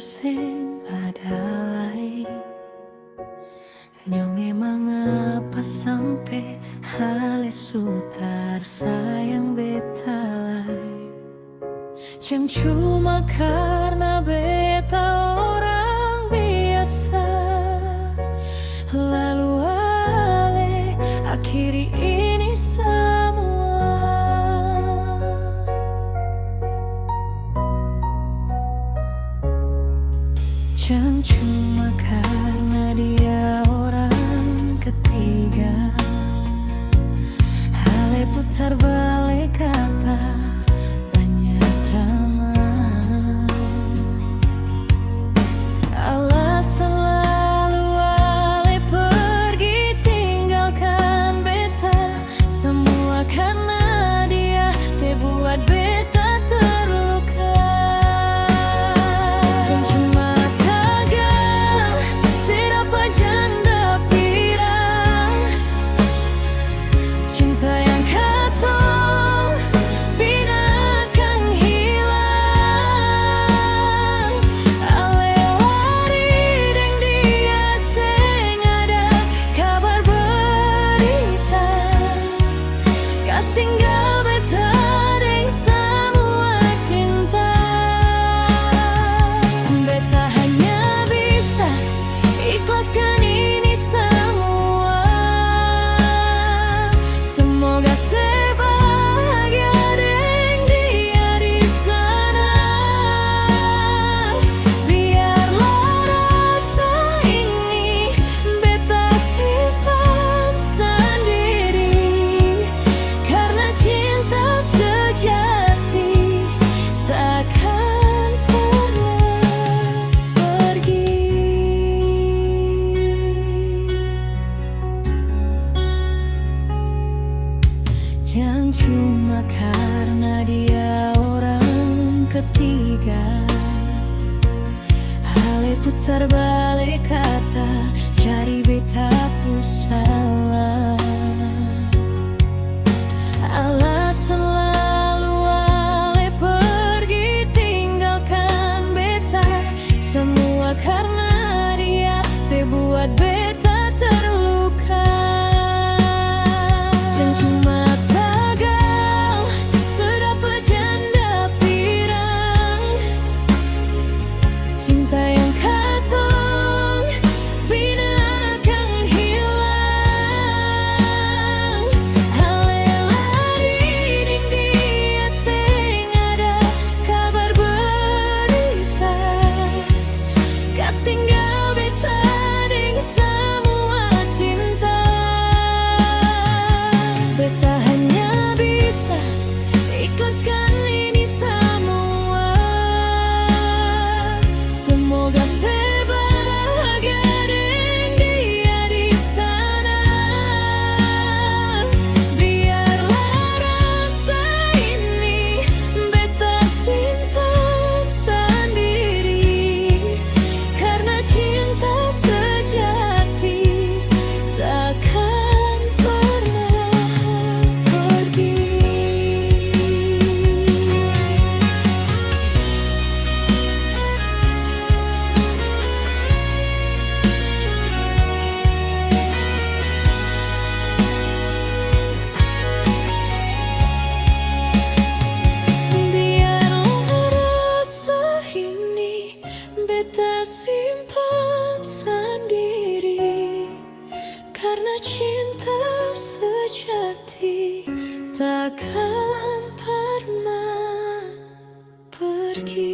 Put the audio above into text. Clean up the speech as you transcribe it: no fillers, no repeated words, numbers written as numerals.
sing ada lain. Nyong emang apa sampai hal sutar sayang beta lai. Jangan cuma karena beta orang biasa, lalu ale akhiri ini semua. Jangan cuma karena dia orang ketiga, hale putar balik kata banyak drama. Alasan lalu ale pergi tinggalkan beta, semua karena dia saya buat beta terluka. Jangan cuma tagal sedapat janda pirang, cinta yang katong bina akan hilang. Ale lari deng dia seng ada kabar berita, kas tinggal beta deng semua cinta. Beta hanya bisa ikhlaskan ini semua. Semoga sebahagia deng dia di sana. Biarlah rasa ini beta simpan sendiri, karena cinta sejati takkan pernah pergi. Jangan cuma karena dia orang ketiga, hale putar balik kata cari beta pu salah. Alasan lalu ale pergi tinggalkan beta, semua karena dia saya buat beta terluka. Jangan cuma tagal sedapat janda pirang, cinta yang katong bina akan hilang. Ale lari deng dia seng ada kabar berita, kas tinggal beta deng semua cinta. Beta hanya bisa ikhlaskan ini semua. Semoga sebahagia deng dia di sana. Biarlah rasa ini beta simpan sendiri, karena cinta sejati takkan pernah pergi. Biarlah rasa ini beta simpan sendiri, karena cinta sejati takkan pernah pergi.